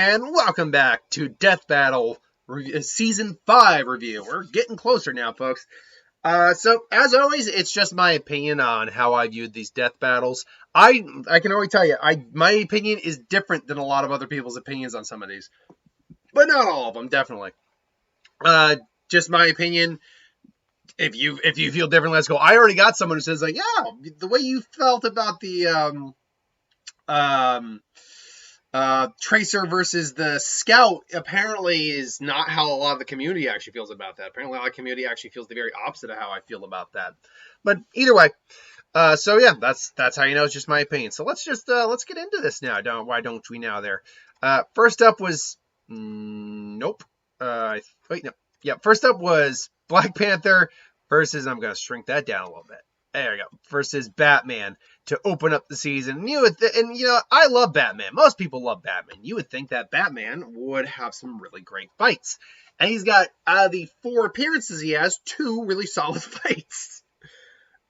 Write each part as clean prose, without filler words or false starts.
and welcome back to Deathbattle Season 5 review. We're getting closer now, folks. So, as always, it's just my opinion on how I viewed these death battles. I can already tell you, my opinion is different than a lot of other people's opinions on some of these. But not all of them, definitely. Just my opinion. If you feel different, let's go. I already got someone who says, like, yeah, the way you felt about the Tracer versus the Scout apparently is not how a lot of the community actually feels about that. Apparently, a lot of the community actually feels the very opposite of how I feel about that. But either way, so yeah, that's how you know it's just my opinion. So let's get into this now. Why don't we now? There. First up was nope. Wait, no. Yeah, first up was Black Panther versus, I'm gonna shrink that down a little bit. There we go. Versus Batman to open up the season. And you know, I love Batman. Most people love Batman. You would think that Batman would have some really great fights. And he's got, out of the 4 appearances he has, 2 really solid fights.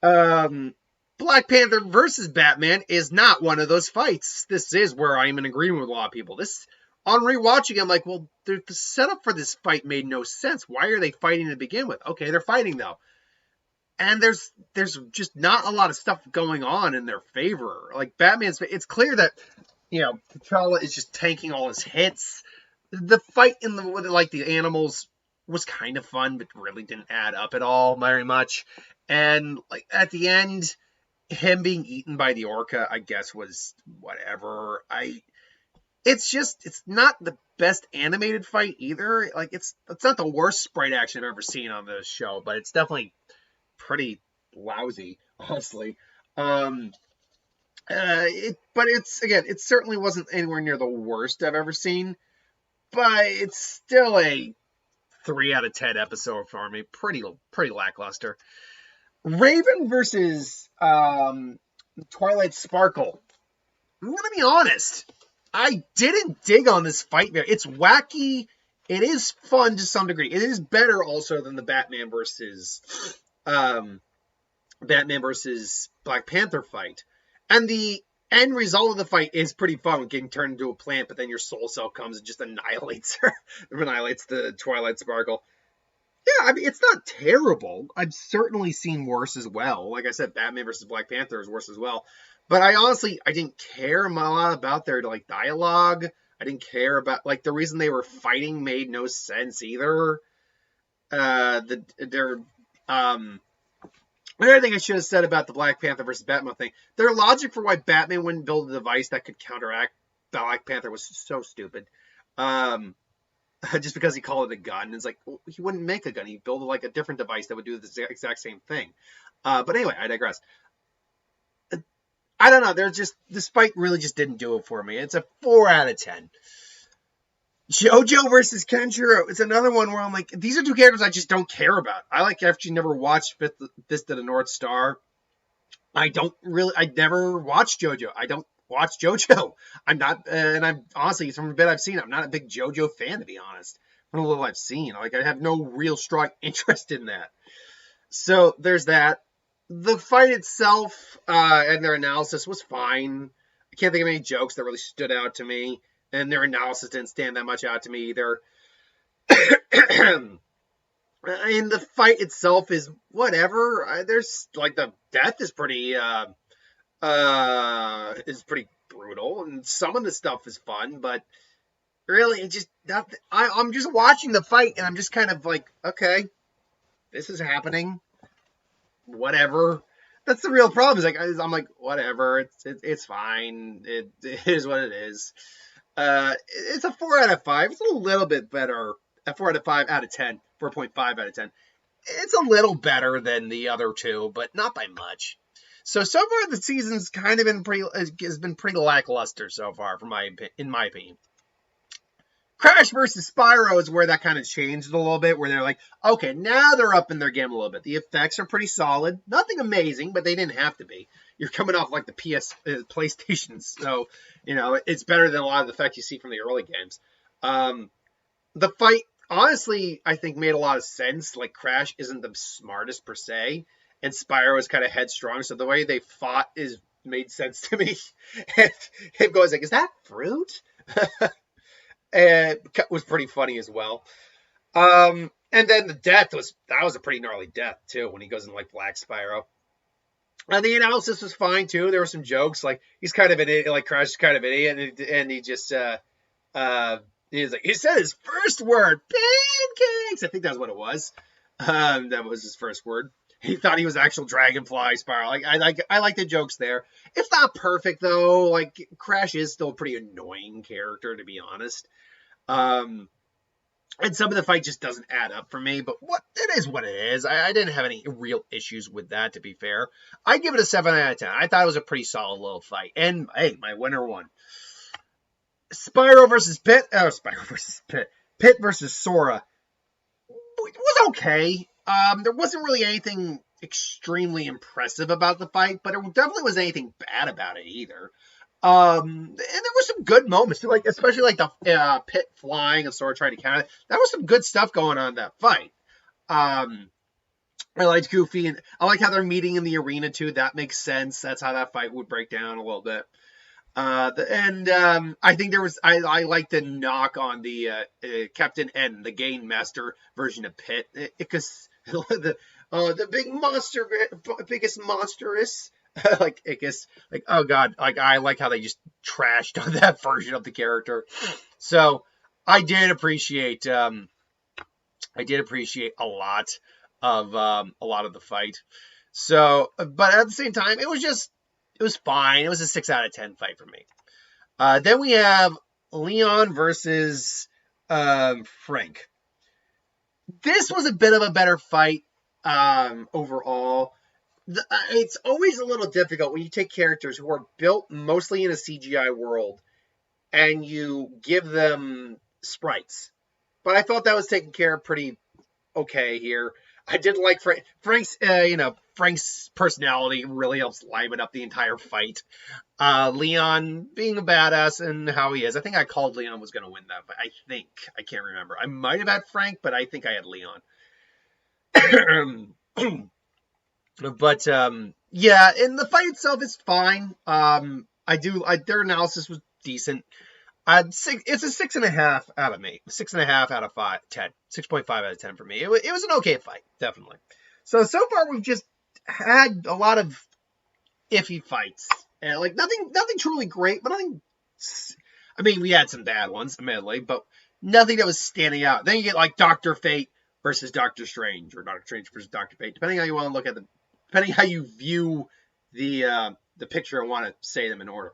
Black Panther versus Batman is not one of those fights. This is where I'm in agreement with a lot of people. On rewatching, I'm like, well, the setup for this fight made no sense. Why are they fighting to begin with? Okay, they're fighting, though. And there's just not a lot of stuff going on in their favor. Like, it's clear that, you know, T'Challa is just tanking all his hits. The fight with the animals was kind of fun, but really didn't add up at all very much. And, like, at the end, him being eaten by the orca, I guess, was whatever. It's not the best animated fight either. Like, it's not the worst sprite action I've ever seen on this show, but it's definitely pretty lousy, honestly. But it certainly wasn't anywhere near the worst I've ever seen. But it's still a 3 out of 10 episode for me. Pretty lackluster. Raven versus Twilight Sparkle. I'm gonna be honest. I didn't dig on this fight there. It's wacky. It is fun to some degree. It is better also than the Batman versus Black Panther fight. And the end result of the fight is pretty fun with getting turned into a plant, but then your soul cell comes and just annihilates her. Annihilates the Twilight Sparkle. Yeah, I mean, it's not terrible. I've certainly seen worse as well. Like I said, Batman versus Black Panther is worse as well. But I didn't care a lot about their, like, dialogue. I didn't care about, like, the reason they were fighting made no sense either. Another thing I should have said about the Black Panther versus Batman thing, their logic for why Batman wouldn't build a device that could counteract Black Panther was so stupid. Just because he called it a gun. It's like, well, he wouldn't make a gun. He'd build, like, a different device that would do the exact same thing. But anyway, I digress. I don't know. This fight really just didn't do it for me. It's a 4 out of 10. Jojo versus Kenjiro. It's another one where I'm like, these are 2 characters I just don't care about. I actually never watched Fist of the North Star. I never watched Jojo. I don't watch Jojo. I'm not, and I'm honestly, from a bit I've seen, I'm not a big Jojo fan, to be honest. From a little I've seen. Like, I have no real strong interest in that. So, there's that. The fight itself, and their analysis was fine. I can't think of any jokes that really stood out to me. And their analysis didn't stand that much out to me either. And the fight itself is whatever. There's, like, the death is pretty brutal. And some of the stuff is fun, but really, it just, I'm just watching the fight, and I'm just kind of like, okay, this is happening. Whatever. That's the real problem. I'm like, whatever. It's fine. It is what it is. It's a 4 out of 5. It's a little bit better. A 4 out of 5 out of 10. 4.5 out of 10. It's a little better than the other 2, but not by much. So far the season's kind of has been pretty lackluster so far, in my opinion. Crash versus Spyro is where that kind of changed a little bit, where they're like, okay, now they're up in their game a little bit. The effects are pretty solid. Nothing amazing, but they didn't have to be. You're coming off like the PlayStation, so, you know, it's better than a lot of the effects you see from the early games. The fight, honestly, I think made a lot of sense. Like, Crash isn't the smartest per se, and Spyro is kind of headstrong, so the way they fought made sense to me. And him goes like, is that fruit? was pretty funny as well. And then that was a pretty gnarly death too when he goes in like Black Spyro. And the analysis was fine too. There were some jokes like he's kind of an idiot, like Crash is kind of an idiot, and he just he's like he said his first word pancakes. I think that's what it was. That was his first word. He thought he was actual Dragonfly Spyro. Like I like the jokes there. It's not perfect though. Like Crash is still a pretty annoying character to be honest. And some of the fight just doesn't add up for me, but it is what it is. I didn't have any real issues with that, to be fair. I give it a 7 out of 10. I thought it was a pretty solid little fight. And, hey, my winner won. Spyro versus Pit. Oh, Spyro versus Pit. Pit versus Sora. It was okay. There wasn't really anything extremely impressive about the fight, but it definitely wasn't anything bad about it either. And there were some good moments, like especially like the Pit flying and Sora trying to counter it. That was some good stuff going on in that fight. I liked Goofy, and I like how they're meeting in the arena too. That makes sense. That's how that fight would break down a little bit. I think I like the knock on the Captain N, the Game Master version of Pit, because the biggest monstrous. Like Ickis, like oh god, like I like how they just trashed on that version of the character. So I did appreciate a lot of the fight. So, but at the same time, it was fine. It was a 6 out of 10 fight for me. Then we have Leon versus Frank. This was a bit of a better fight overall. It's always a little difficult when you take characters who are built mostly in a CGI world and you give them sprites. But I thought that was taken care of pretty okay here. I did like Frank's personality really helps liven up the entire fight. Leon being a badass and how he is. I think I called Leon was going to win that fight. I can't remember. I might have had Frank, but I think I had Leon. But yeah, and the fight itself is fine. Their analysis was decent. It's a 6.5 out of me. 6.5 out of 10. 6.5 out of 10 for me. It was an okay fight, definitely. So far we've just had a lot of iffy fights, and like nothing truly great, but nothing. I mean, we had some bad ones, admittedly, but nothing that was standing out. Then you get like Dr. Fate versus Doctor Strange, or Doctor Strange versus Dr. Fate, depending how you want to look at them. Depending how you view the picture and want to say them in order.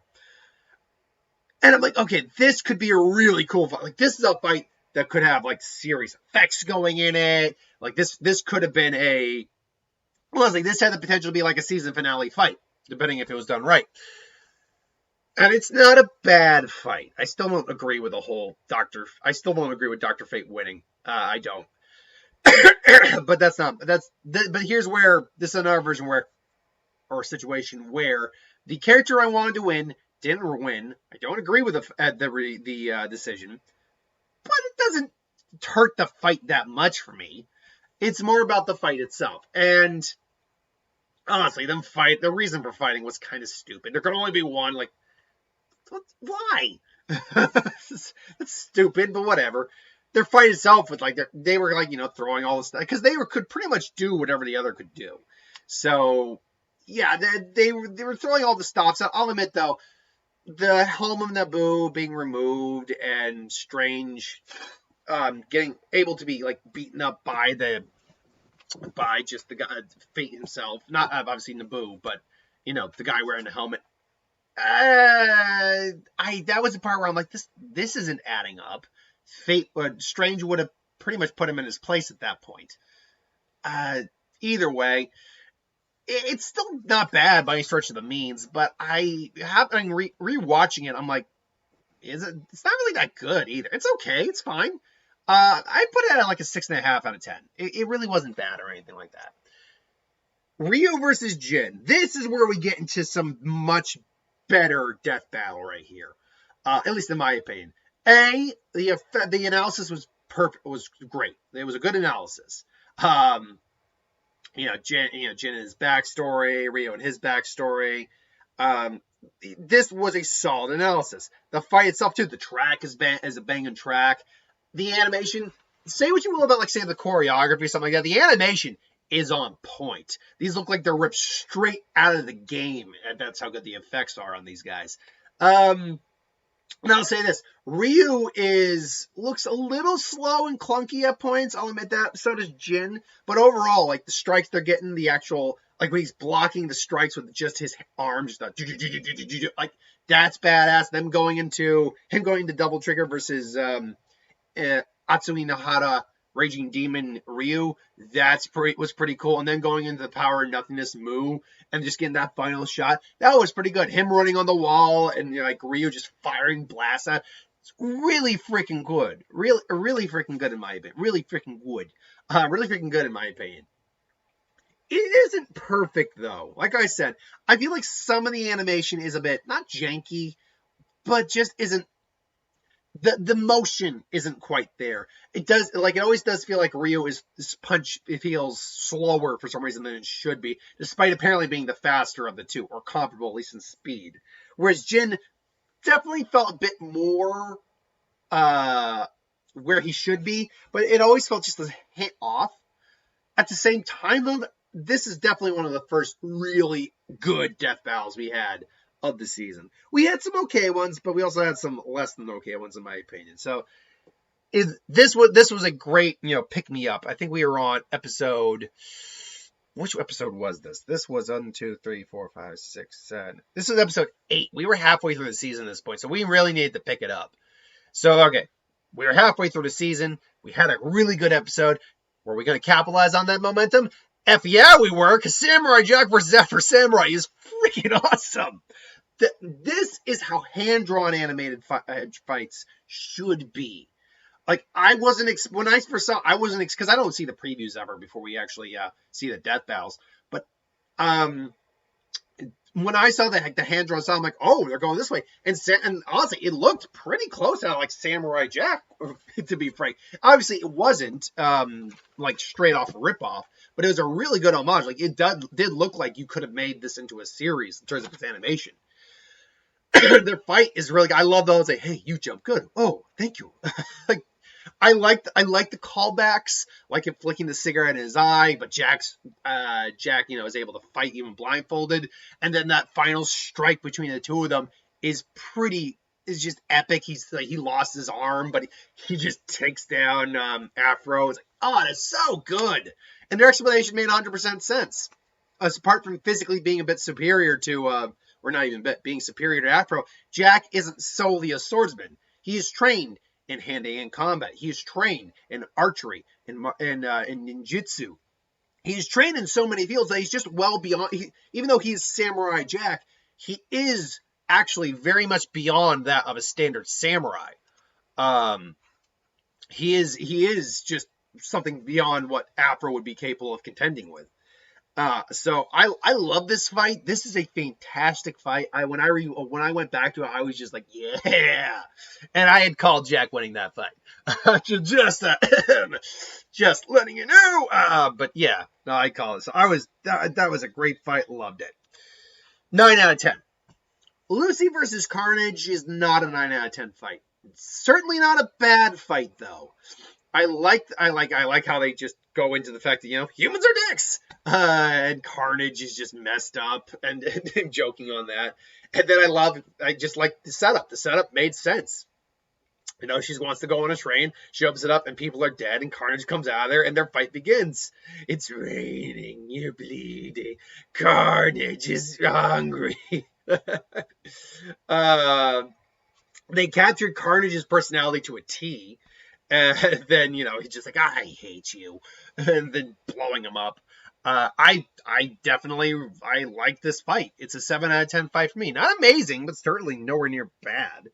And I'm like, okay, this could be a really cool fight. Like, this is a fight that could have, like, serious effects going in it. Like, this could have been honestly, this had the potential to be like a season finale fight, depending if it was done right. And it's not a bad fight. I still don't agree with Dr. Fate winning. I don't. But here's where this is another version situation where the character I wanted to win didn't win. I don't agree with the decision, but it doesn't hurt the fight that much for me. It's more about the fight itself. And honestly, the reason for fighting was kind of stupid. There could only be one. Like, why? That's stupid, but whatever. Their fight itself was like they were like throwing all this stuff because they could pretty much do whatever the other could do. So yeah, they were throwing all the stops. I'll admit though, the helm of Naboo being removed and Strange getting able to be like beaten up by just the guy Fate himself, not obviously Naboo, but the guy wearing the helmet. That was the part where I'm like, this isn't adding up. Strange would have pretty much put him in his place at that point. Either way, it's still not bad by any stretch of the means, but rewatching it, I'm like, it's not really that good either. It's okay, it's fine. I put it at like a 6.5 out of 10. It really wasn't bad or anything like that. Ryu versus Jin. This is where we get into some much better death battle right here. At least in my opinion. The analysis was perfect. Was great. It was a good analysis. Jin and his backstory, Ryu and his backstory. this was a solid analysis. The fight itself, too, the track is a banging track. The animation, say what you will about, like, say, the choreography or something like that. The animation is on point. These look like they're ripped straight out of the game, and that's how good the effects are on these guys. And I'll say this, Ryu looks a little slow and clunky at points, I'll admit that, so does Jin, but overall, like, the strikes they're getting, the actual, like, when he's blocking the strikes with just his arms, like, that's badass. Him going into double trigger versus Atsumi Nahara Raging Demon Ryu, was pretty cool. And then going into the Power and Nothingness Mu and just getting that final shot, that was pretty good. Him running on the wall and like Ryu just firing blasts at. It's really freaking good. Really freaking good in my opinion. Really freaking good. Really freaking good in my opinion. It isn't perfect though. Like I said, I feel like some of the animation is a bit not janky, but just isn't. The motion isn't quite there. It always does feel like Ryu his punch, it feels slower for some reason than it should be, despite apparently being the faster of the two, or comparable, at least in speed. Whereas Jin definitely felt a bit more where he should be, but it always felt just a hit off. At the same time, though, this is definitely one of the first really good death battles we had of the season. We had some okay ones, but we also had some less than okay ones, in my opinion. So, this was a great, pick me up. I think we were on episode. Which episode was this? This was 1, 2, 3, 4, 5, 6, 7. This was episode 8. We were halfway through the season at this point, so we really needed to pick it up. So, okay, we were halfway through the season. We had a really good episode. Were we going to capitalize on that momentum? F yeah, we were, because Samurai Jack vs. Zephyr Samurai is freaking awesome. This is how hand-drawn animated fights should be. Like, when I first saw, I wasn't, because I don't see the previews ever before we actually see the death battles, but when I saw the hand-drawn style, I'm like, oh, they're going this way, and honestly, it looked pretty close to like Samurai Jack, to be frank. Obviously, it wasn't, like, straight off rip-off, but it was a really good homage. Like, it did look like you could have made this into a series in terms of its animation. Their fight is really good. I love those. Like, hey, you jump good. Oh, thank you. Like, I like the callbacks, like him flicking the cigarette in his eye, but Jack, is able to fight even blindfolded. And then that final strike between the two of them is just epic. He lost his arm, but he just takes down Afro. It's like, oh, that's so good. And their explanation made 100% sense. Apart from physically being a bit superior to, or not even being superior to Afro, Jack isn't solely a swordsman. He is trained in hand-to-hand combat. He is trained in archery, in ninjutsu. He is trained in so many fields that he's just well beyond. Even though he's Samurai Jack, he is actually very much beyond that of a standard samurai. He is just something beyond what Afro would be capable of contending with. So I love this fight. This is a fantastic fight. When I went back to it, I was just like, yeah. And I had called Jack winning that fight. Just letting you know. But yeah, no, I call it. So that was a great fight. Loved it. 9 out of 10. Lucy versus Carnage is not a 9 out of 10 fight. It's certainly not a bad fight though. I like how they just go into the fact that, humans are dicks. And Carnage is just messed up and joking on that. And then I just like the setup. The setup made sense. She wants to go on a train. She opens it up and people are dead and Carnage comes out of there and their fight begins. It's raining. You're bleeding. Carnage is hungry. They captured Carnage's personality to a T. And then, he's just like, I hate you. And then blowing him up. I like this fight. It's a 7 out of 10 fight for me. Not amazing, but certainly nowhere near bad.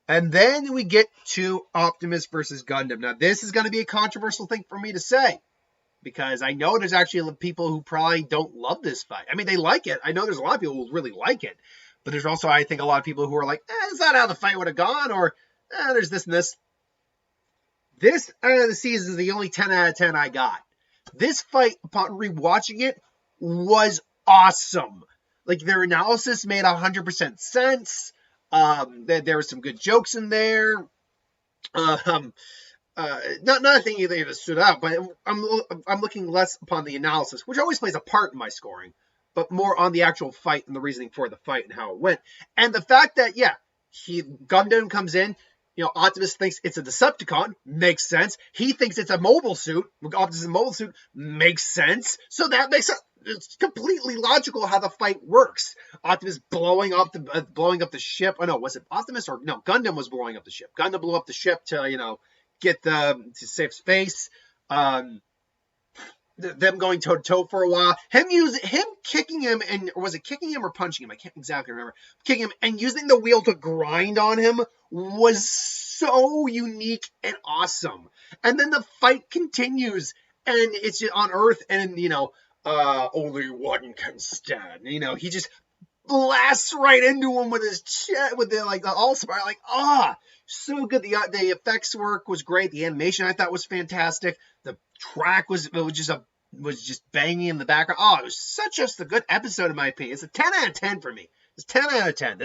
And then we get to Optimus versus Gundam. Now, this is going to be a controversial thing for me to say. Because I know there's actually people who probably don't love this fight. I mean, they like it. I know there's a lot of people who really like it. But there's also, I think, a lot of people who are like, is that how the fight would have gone? Or, there's this and this. This out of the season is the only 10 out of 10 I got. This fight, upon rewatching it, was awesome. Like, their analysis made 100% sense. There were some good jokes in there. Not a thing that stood out, but I'm looking less upon the analysis, which always plays a part in my scoring, but more on the actual fight and the reasoning for the fight and how it went. And the fact that, Gundam comes in, Optimus thinks it's a Decepticon, makes sense. He thinks it's a mobile suit. Optimus is a mobile suit, makes sense. So that makes sense. It's completely logical how the fight works. Optimus blowing up the ship. Oh no, was it Optimus or no? Gundam was blowing up the ship. Gundam blew up the ship to to save space. Them going toe to toe for a while. Him kicking him, and was it kicking him or punching him? I can't exactly remember. Kicking him and using the wheel to grind on him was so unique and awesome. And then the fight continues, and it's just on Earth, and only one can stand. He just blasts right into him with his chest, with the Allspark, so good. The effects work was great. The animation I thought was fantastic. The track was just banging in the background. Oh, it was just a good episode in my opinion. It's a 10 out of 10 for me. It's 10 out of 10.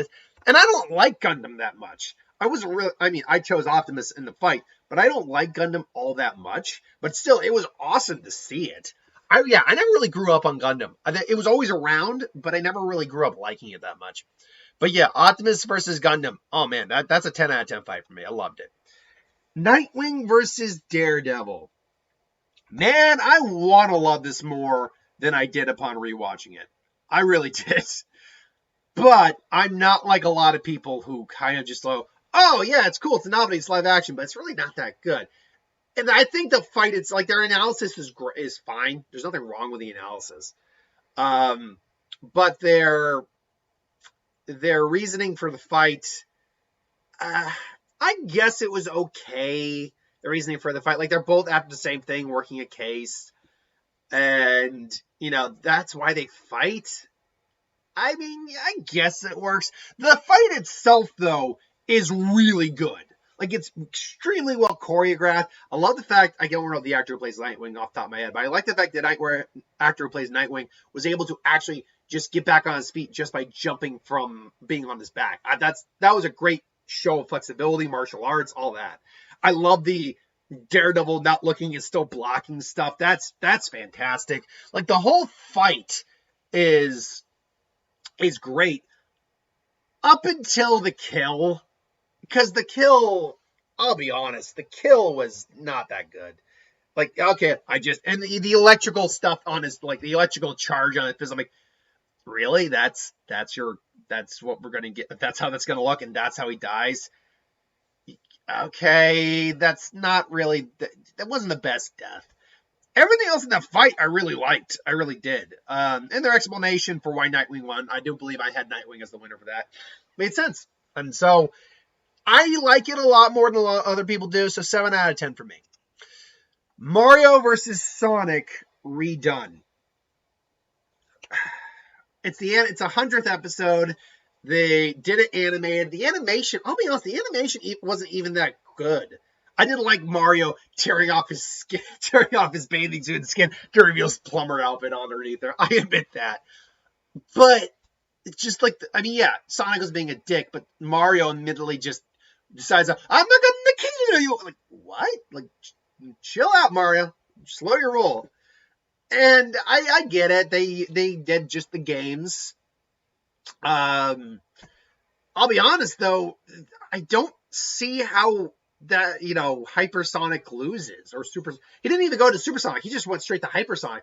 And I don't like Gundam that much. I chose Optimus in the fight, but I don't like Gundam all that much. But still, it was awesome to see it. I never really grew up on Gundam. It was always around, but I never really grew up liking it that much. But yeah, Optimus versus Gundam. Oh man, that's a 10 out of 10 fight for me. I loved it. Nightwing versus Daredevil. Man, I want to love this more than I did upon rewatching it. I really did. But I'm not like a lot of people who kind of just go, oh yeah, it's cool, it's a novelty, it's live action, but it's really not that good. And I think the fight, it's like their analysis is fine. There's nothing wrong with the analysis. But their reasoning for the fight, I guess it was okay. The reasoning for the fight, like they're both after the same thing, working a case. And, that's why they fight. I mean, I guess it works. The fight itself, though, is really good. Like, it's extremely well choreographed. I love the fact, I don't know the actor who plays Nightwing off the top of my head, but I like the fact that the actor who plays Nightwing was able to actually just get back on his feet just by jumping from being on his back. That was a great show of flexibility, martial arts, all that. I love the Daredevil not looking and still blocking stuff. That's fantastic. Like, the whole fight is great up until the kill. Because the kill, I'll be honest, the kill was not that good. Like, okay, and the electrical stuff on his, like, the electrical charge on his fist, I'm like, really? That's what we're going to get? That's how that's going to look, and that's how he dies? Okay, that's not really, that wasn't the best death. Everything else in that fight I really liked. I really did. And their explanation for why Nightwing won, I do believe I had Nightwing as the winner for that. Made sense. And so, I like it a lot more than a lot of other people do, so 7 out of 10 for me. Mario versus Sonic redone. It's 100th episode. They did it animated. The animation, I'll be honest, the animation wasn't even that good. I didn't like Mario tearing off his skin, tearing off his bathing suit and skin to reveal his plumber outfit underneath there. I admit that. But it's just like, Sonic was being a dick, but Mario admittedly just decides, I'm not gonna kill you. Like, what? Like, chill out, Mario. Slow your roll. And I get it. They did just the games. I'll be honest though, I don't see how that, Hypersonic loses or he didn't even go to Supersonic. He just went straight to Hypersonic.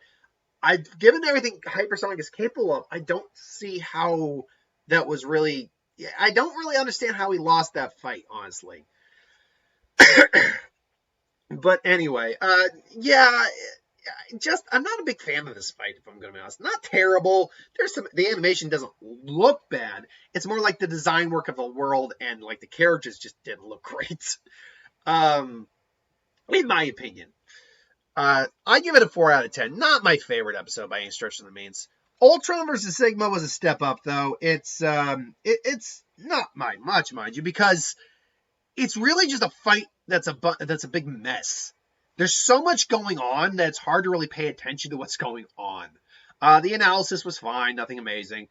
Given everything Hypersonic is capable of, I don't see how that was really. I don't really understand how he lost that fight, honestly. But anyway, I'm not a big fan of this fight, if I'm going to be honest. Not terrible. The animation doesn't look bad. It's more like the design work of the world and like the characters just didn't look great. In my opinion. I give it a 4 out of 10. Not my favorite episode by any stretch of the means. Ultron versus Sigma was a step up, though. It's not much, mind you, because it's really just a fight that's a big mess. There's so much going on that it's hard to really pay attention to what's going on. The analysis was fine, nothing amazing.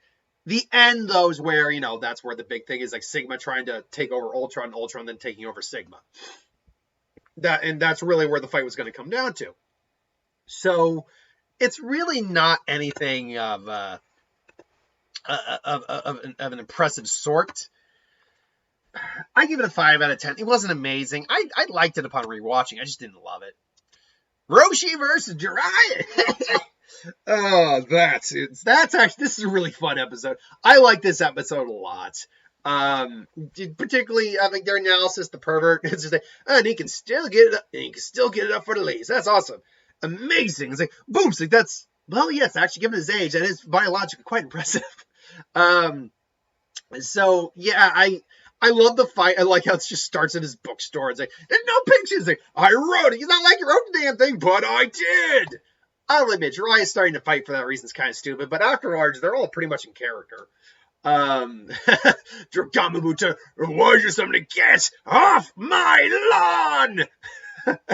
The end, though, is where, that's where the big thing is, like Sigma trying to take over Ultron, Ultron then taking over Sigma. That's really where the fight was going to come down to. So it's really not anything of an impressive sort. I give it a 5 out of 10. It wasn't amazing. I liked it upon rewatching. I just didn't love it. Roshi versus Jiraiya. Oh, that's actually, this is a really fun episode. I like this episode a lot. Particularly, I think their analysis, the pervert, it's just like, and he can still get it up, and he can still get it up for the ladies. That's awesome. Amazing. It's like, boom, it's like, that's, well, yes, actually, given his age, that is biologically quite impressive. So, yeah, I love the fight. I like how it just starts in his bookstore. It's like, there's no pictures. It's like, I wrote it. It's not like you wrote the damn thing, but I did. I'll admit, Jiraiya's starting to fight for that reason is kind of stupid, but afterwards, they're all pretty much in character. Dragamabuta, why is somebody get off my lawn?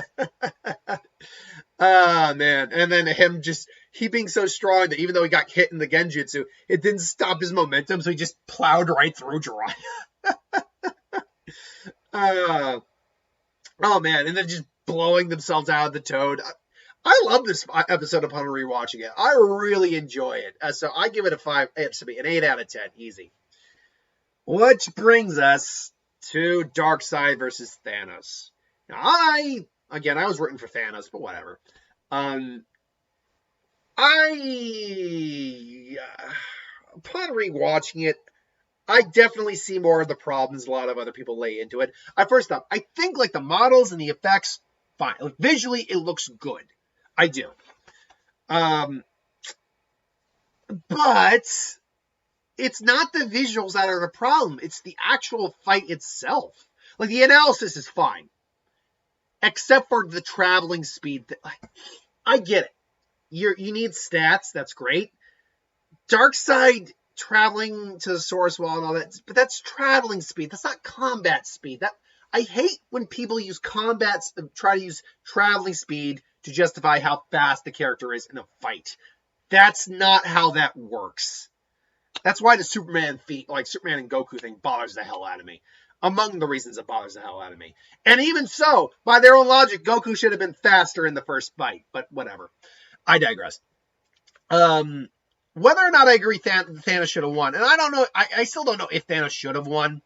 Oh, man. And then him he being so strong that even though he got hit in the Genjutsu, it didn't stop his momentum, so he just plowed right through Jiraiya. Oh, man. And then just blowing themselves out of the toad. I love this episode upon rewatching it. I really enjoy it. So I give it an 8 out of 10. Easy. Which brings us to Darkseid versus Thanos. Now, I was rooting for Thanos, but whatever. Upon rewatching it, I definitely see more of the problems a lot of other people lay into it. First off, I think like the models and the effects, fine. Like, visually, it looks good. I do. But it's not the visuals that are the problem. It's the actual fight itself. Like, the analysis is fine. Except for the traveling speed. I get it. You need stats. That's great. Darkseid traveling to the source wall and all that. But that's traveling speed. That's not combat speed. I hate when people use try to use traveling speed to justify how fast the character is in a fight. That's not how that works. That's why the Superman and Goku thing bothers the hell out of me. Among the reasons it bothers the hell out of me. And even so, by their own logic, Goku should have been faster in the first fight. But whatever. I digress. Whether or not I agree Thanos should have won, and I don't know, I still don't know if Thanos should have won.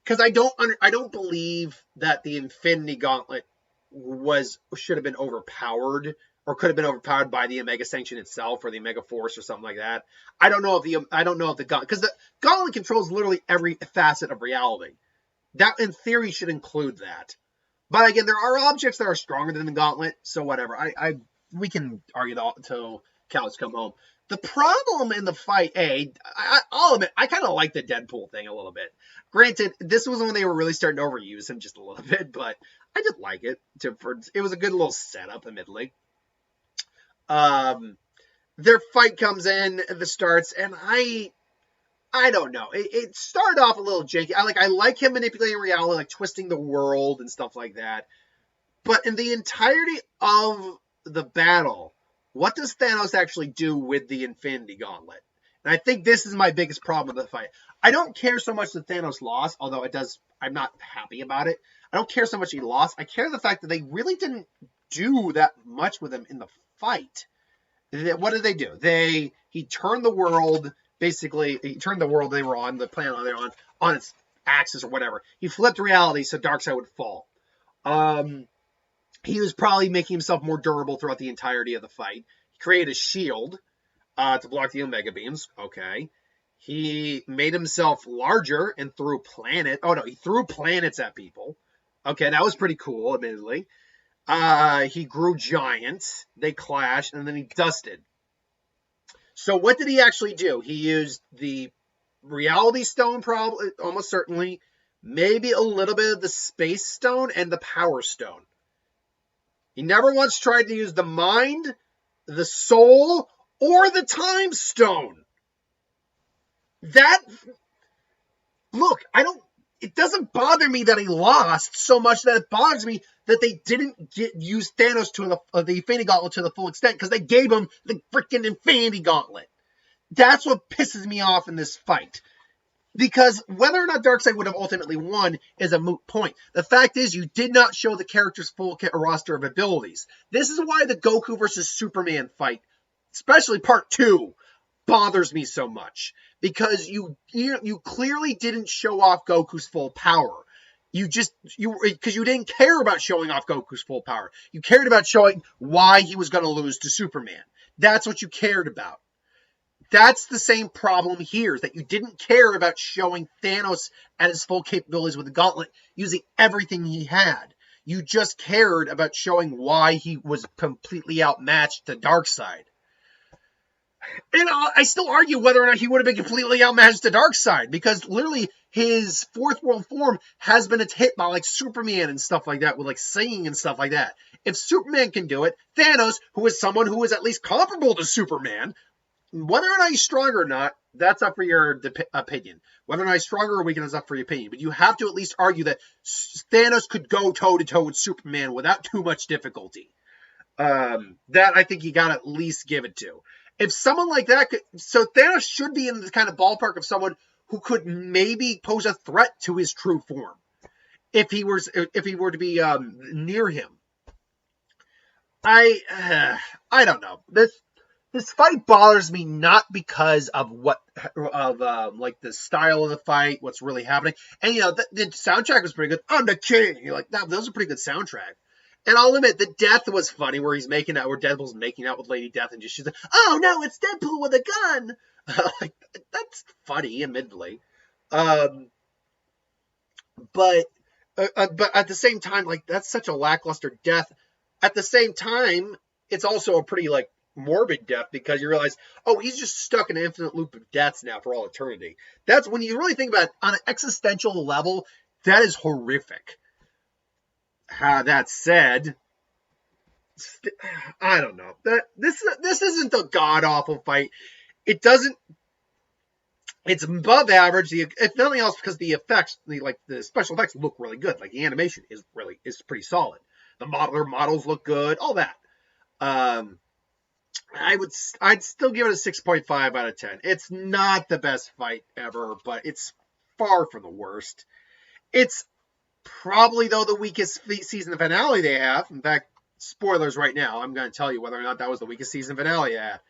Because I don't believe that the Infinity Gauntlet should have been overpowered, or could have been overpowered by the Omega Sanction itself, or the Omega Force, or something like that. I don't know if the Gauntlet, because the Gauntlet controls literally every facet of reality. That, in theory, should include that. But again, there are objects that are stronger than the Gauntlet, so whatever. We can argue that until cows come home. The problem in the fight, I'll admit, I kind of like the Deadpool thing a little bit. Granted, this was when they were really starting to overuse him just a little bit, but I did like it. It was a good little setup, admittedly. Their fight comes in, the starts, and I don't know. It started off a little janky. I like him manipulating reality, like twisting the world and stuff like that. But in the entirety of the battle, what does Thanos actually do with the Infinity Gauntlet? And I think this is my biggest problem with the fight. I don't care so much that Thanos lost, although I'm not happy about it. I don't care so much he lost. I care the fact that they really didn't do that much with him in the fight. What did they do? He turned the world, basically, they were on, the planet they were on its axis or whatever. He flipped reality so Darkseid would fall. He was probably making himself more durable throughout the entirety of the fight. He created a shield to block the Omega beams. Okay. He made himself larger and threw he threw planets at people. Okay, that was pretty cool, admittedly. He grew giant. They clashed, and then he dusted. So what did he actually do? He used the Reality Stone, probably, almost certainly. Maybe a little bit of the Space Stone and the Power Stone. He never once tried to use the Mind, the Soul, or the Time Stone. It doesn't bother me that he lost so much that it bothers me that they didn't use Thanos to the Infinity Gauntlet to the full extent, because they gave him the freaking Infinity Gauntlet. That's what pisses me off in this fight. Because whether or not Darkseid would have ultimately won is a moot point. The fact is, you did not show the character's full roster of abilities. This is why the Goku versus Superman fight, especially part 2, bothers me so much. Because you clearly didn't show off Goku's full power. Because you didn't care about showing off Goku's full power. You cared about showing why he was going to lose to Superman. That's what you cared about. That's the same problem here, is that you didn't care about showing Thanos at his full capabilities with the gauntlet, using everything he had. You just cared about showing why he was completely outmatched to Darkseid. And I still argue whether or not he would have been completely outmatched to Darkseid, because literally his fourth world form has been hit by like Superman and stuff like that, with like singing and stuff like that. If Superman can do it, Thanos, who is someone who is at least comparable to Superman, whether or not he's stronger or not, that's up for your opinion. Whether or not he's stronger or weaker is up for your opinion. But you have to at least argue that Thanos could go toe-to-toe with Superman without too much difficulty. That I think you got to at least give it to. If someone like that so Thanos should be in the kind of ballpark of someone who could maybe pose a threat to his true form. If he were to be near him. I don't know. This fight bothers me not because of like the style of the fight, what's really happening. And, the soundtrack was pretty good. I'm the king. You're like, that was a pretty good soundtrack. And I'll admit, the death was funny, where Deadpool's making out with Lady Death, and she's like, oh no, it's Deadpool with a gun. Like, that's funny, admittedly. But at the same time, like, that's such a lackluster death. At the same time, it's also a pretty, like, morbid death, because you realize, oh, he's just stuck in an infinite loop of deaths now for all eternity. That's when you really think about it on an existential level, that is horrific. That said, I don't know. This isn't a god awful fight. It's above average. If nothing else, because the effects, the special effects look really good. Like, the animation is pretty solid. The models look good. All that. I'd still give it a 6.5 out of 10. It's not the best fight ever, but it's far from the worst. It's probably, though, the weakest season finale they have. In fact, spoilers right now. I'm going to tell you whether or not that was the weakest season finale they had.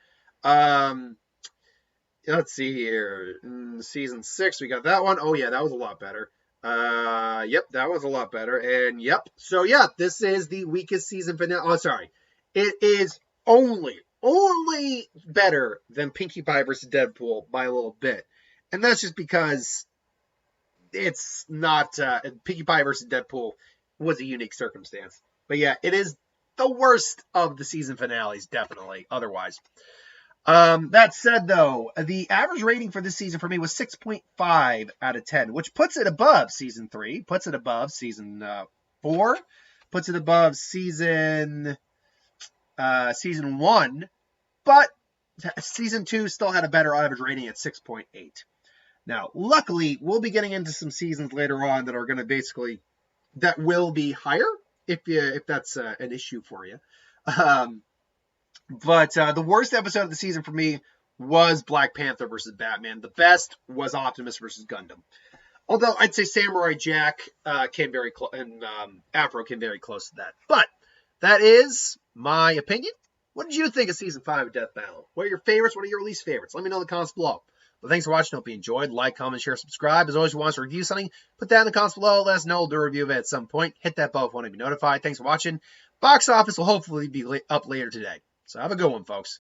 Let's see here. In season 6, we got that one. Oh, yeah, that was a lot better. Yep, that was a lot better. And, yep. So, yeah, this is the weakest season finale. Oh, sorry. It is only better than Pinkie Pie versus Deadpool by a little bit. And that's just because it's not Pinkie Pie versus Deadpool was a unique circumstance. But yeah, it is the worst of the season finales, definitely, otherwise. That said, though, the average rating for this season for me was 6.5 out of 10, which puts it above season 3, puts it above season 4, puts it above season 1, but season 2 still had a better average rating at 6.8. Now, luckily, we'll be getting into some seasons later on that are going to that will be higher, if that's an issue for you. But the worst episode of the season for me was Black Panther versus Batman. The best was Optimus versus Gundam. Although I'd say Samurai Jack came very close, and Afro came very close to that. But that is my opinion. What did you think of Season 5 of Deathbattle? What are your favorites? What are your least favorites? Let me know in the comments below. Well, thanks for watching. Hope you enjoyed. Like, comment, share, subscribe. As always, if you want us to review something, put that in the comments below. Let us know. We'll do a review of it at some point. Hit that bell if you want to be notified. Thanks for watching. Box office will hopefully be up later today. So have a good one, folks.